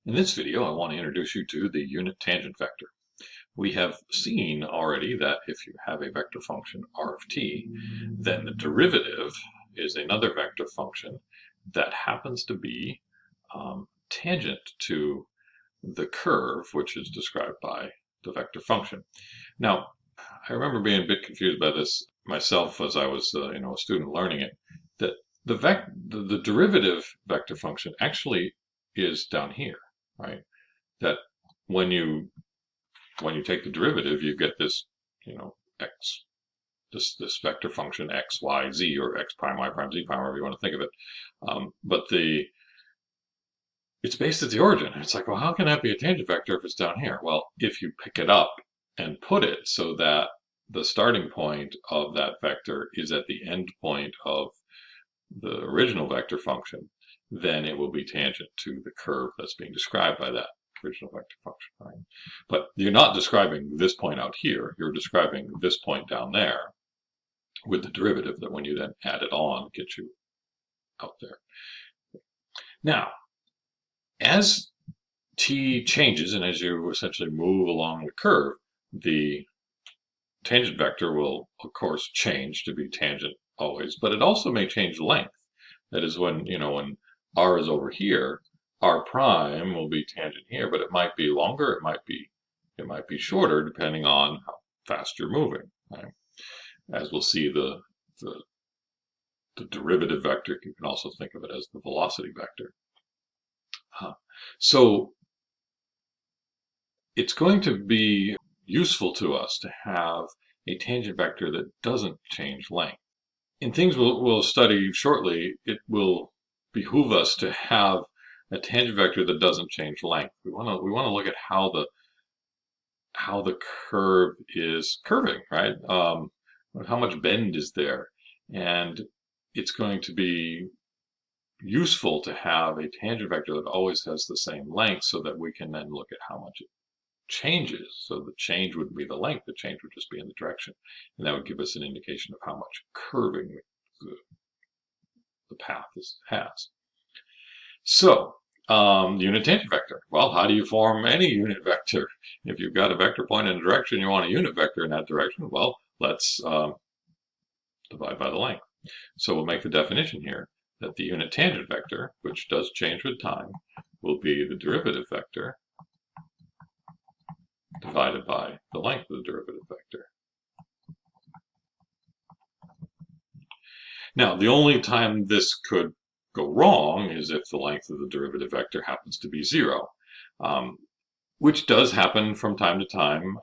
In this video, I want to introduce you to the unit tangent vector. We have seen already that if you have a vector function r of t, then the derivative is another vector function that happens to be tangent to the curve, which is described by the vector function. Now, I remember being a bit confused by this myself as I was a student learning it, that the derivative vector function actually is down here, right? That when you take the derivative, you get this, x, this vector function x, y, z, or x prime, y prime, z prime, however you want to think of it. But it's based at the origin. It's like, well, how can that be a tangent vector if it's down here? Well, if you pick it up and put it so that the starting point of that vector is at the end point of the original vector function, then it will be tangent to the curve that's being described by that original vector function, right? But you're not describing this point out here. You're describing this point down there with the derivative that when you then add it on, gets you out there. Now, as t changes and as you essentially move along the curve, the tangent vector will, of course, change to be tangent always, but it also may change length. That is when r is over here, r prime will be tangent here, but it might be longer, it might be shorter, depending on how fast you're moving. Right? As we'll see, the derivative vector, you can also think of it as the velocity vector. So it's going to be useful to us to have a tangent vector that doesn't change length. In things we'll study shortly, it will behoove us to have a tangent vector that doesn't change length. We want to look at how the curve is curving, right? How much bend is there, and it's going to be useful to have a tangent vector that always has the same length, so that we can then look at how much it changes. So the change wouldn't be the length, the change would just be in the direction, and that would give us an indication of how much curving the path has. So the unit tangent vector. Well, how do you form any unit vector? If you've got a vector point in a direction, you want a unit vector in that direction, well, let's divide by the length. So we'll make the definition here that the unit tangent vector, which does change with time, will be the derivative vector divided by the length of the derivative vector. Now, the only time this could go wrong is if the length of the derivative vector happens to be 0, which does happen from time to time.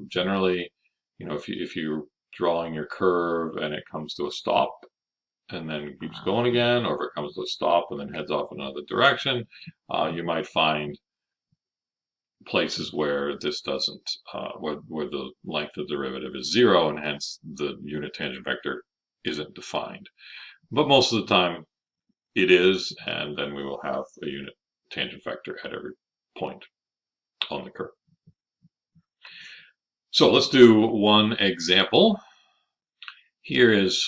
Generally, if you're drawing your curve and it comes to a stop and then keeps going again, or if it comes to a stop and then heads off in another direction, you might find places where this doesn't, where the length of the derivative is 0, and hence the unit tangent vector isn't defined. But most of the time it is, and then we will have a unit tangent vector at every point on the curve. So let's do one example. Here is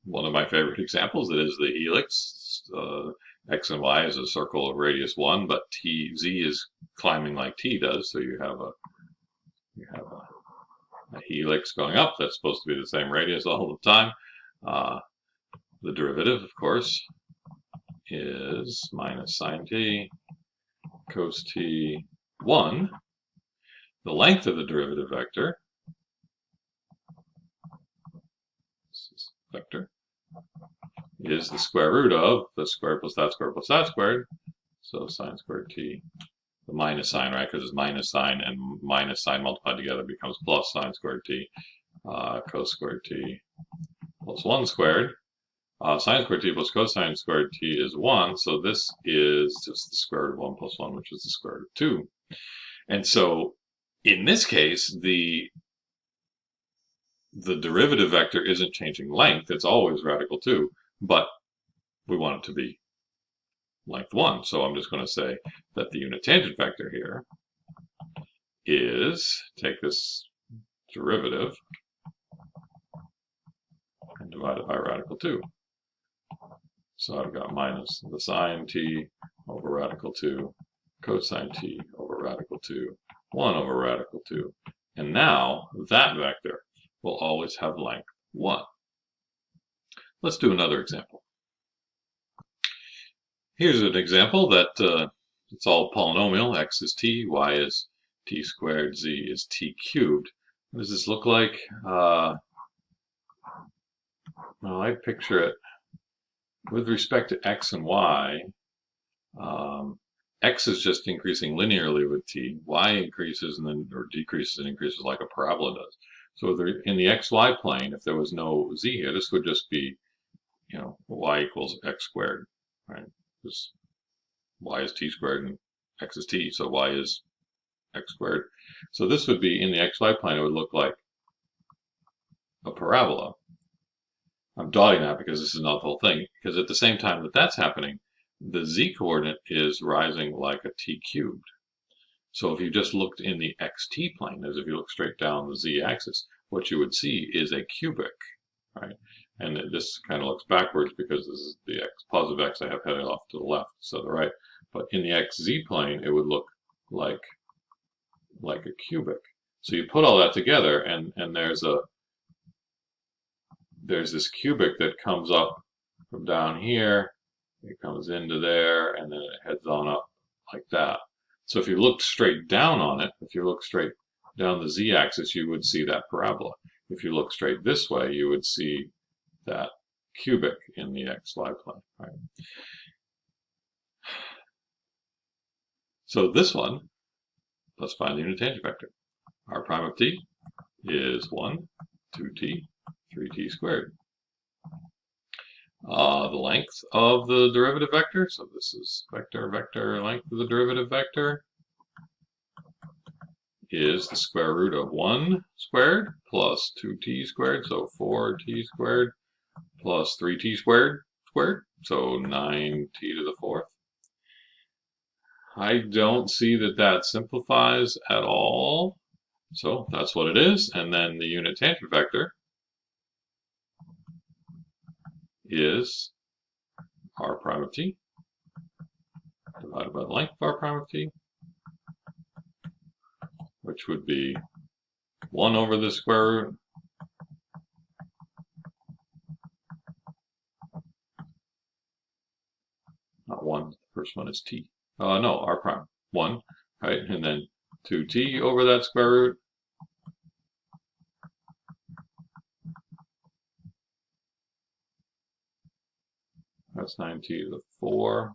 one of my favorite examples. It is the helix. X and y is a circle of radius 1, but z is climbing like t does, so you have a helix going up that's supposed to be the same radius all the time. The derivative, of course, is minus sine t cos t 1. The length of the derivative vector is the square root of the squared plus that squared. So sine squared t, the minus sign, right? Because it's minus sign, and minus sign multiplied together becomes plus sine squared t, cos squared t plus 1 squared. Sine squared t plus cosine squared t is 1, so this is just the square root of 1 plus 1, which is the square root of 2. And so in this case, the derivative vector isn't changing length, it's always radical 2, but we want it to be length 1. So I'm just going to say that the unit tangent vector here is, take this derivative and divide it by radical 2. So I've got minus the sine t over radical 2 cosine t over radical 2, 1 over radical 2. And now that vector will always have length 1. Let's do another example. Here's an example that it's all polynomial. X is t, y is t squared, z is t cubed. What does this look like? Well, I picture it with respect to x and y. X is just increasing linearly with t. Y increases and then or decreases and increases like a parabola does. So in the xy plane, if there was no z here, this would just be, y equals x squared, right? Because y is t squared and x is t, so y is x squared. So this would be in the xy plane. It would look like a parabola. I'm dotting that because this is not the whole thing. Because at the same time that that's happening, the z-coordinate is rising like a t cubed. So if you just looked in the xt plane, as if you look straight down the z-axis, what you would see is a cubic, right? And this kind of looks backwards because this is the positive x I have heading off to the left instead of the right. But in the xz plane, it would look like a cubic. So you put all that together, and there's this cubic that comes up from down here. It comes into there, and then it heads on up like that. So if you looked straight down on it, if you look straight down the z-axis, you would see that parabola. If you look straight this way, you would see that cubic in the xy plane. Right? So this one, let's find the unit tangent vector. R prime of t is 1, 2t, 3t squared. The length of the derivative vector, so this is vector, length of the derivative vector, is the square root of 1 squared plus 2t squared, so 4t squared, plus 3t squared, so 9t to the 4th. I don't see that that simplifies at all, so that's what it is. And then the unit tangent vector is r prime of t divided by the length of r prime of t, which would be 1 over the square root not 1, the first one is t. No, r prime, 1, right? And then 2t over that square root. That's 9t to the 4.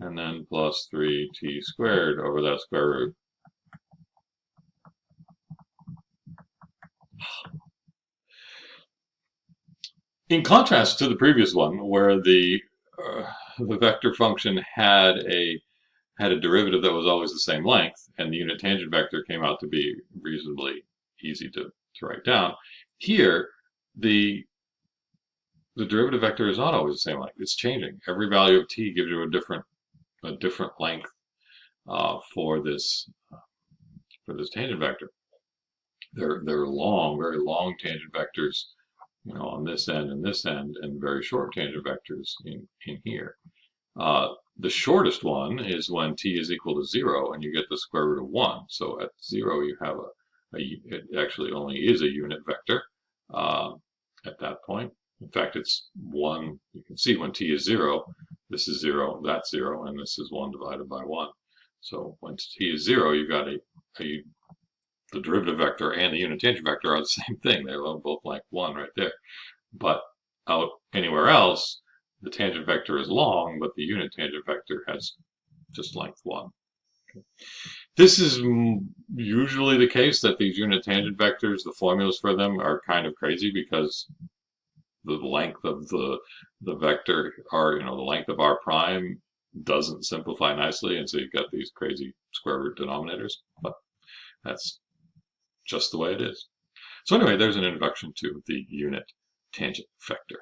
And then plus 3t squared over that square root. In contrast to the previous one, where the vector function had a derivative that was always the same length, and the unit tangent vector came out to be reasonably easy to write down, here the derivative vector is not always the same length. It's changing. Every value of t gives you a different length for this tangent vector. They're long, very long tangent vectors, on this end and this end, and very short tangent vectors in here. The shortest one is when t is equal to 0 and you get the square root of 1. So at 0 you have it actually only is a unit vector at that point. In fact, it's 1. You can see when t is 0, this is 0, that's 0, and this is 1 divided by 1. So when t is 0, you've got the derivative vector and the unit tangent vector are the same thing. They're both like 1 right there. But out anywhere else, the tangent vector is long, but the unit tangent vector has just length 1. Okay. This is usually the case, that these unit tangent vectors, the formulas for them are kind of crazy because the length of the vector, the length of r prime doesn't simplify nicely, and so you've got these crazy square root denominators. But that's just the way it is. So anyway, there's an introduction to the unit tangent vector.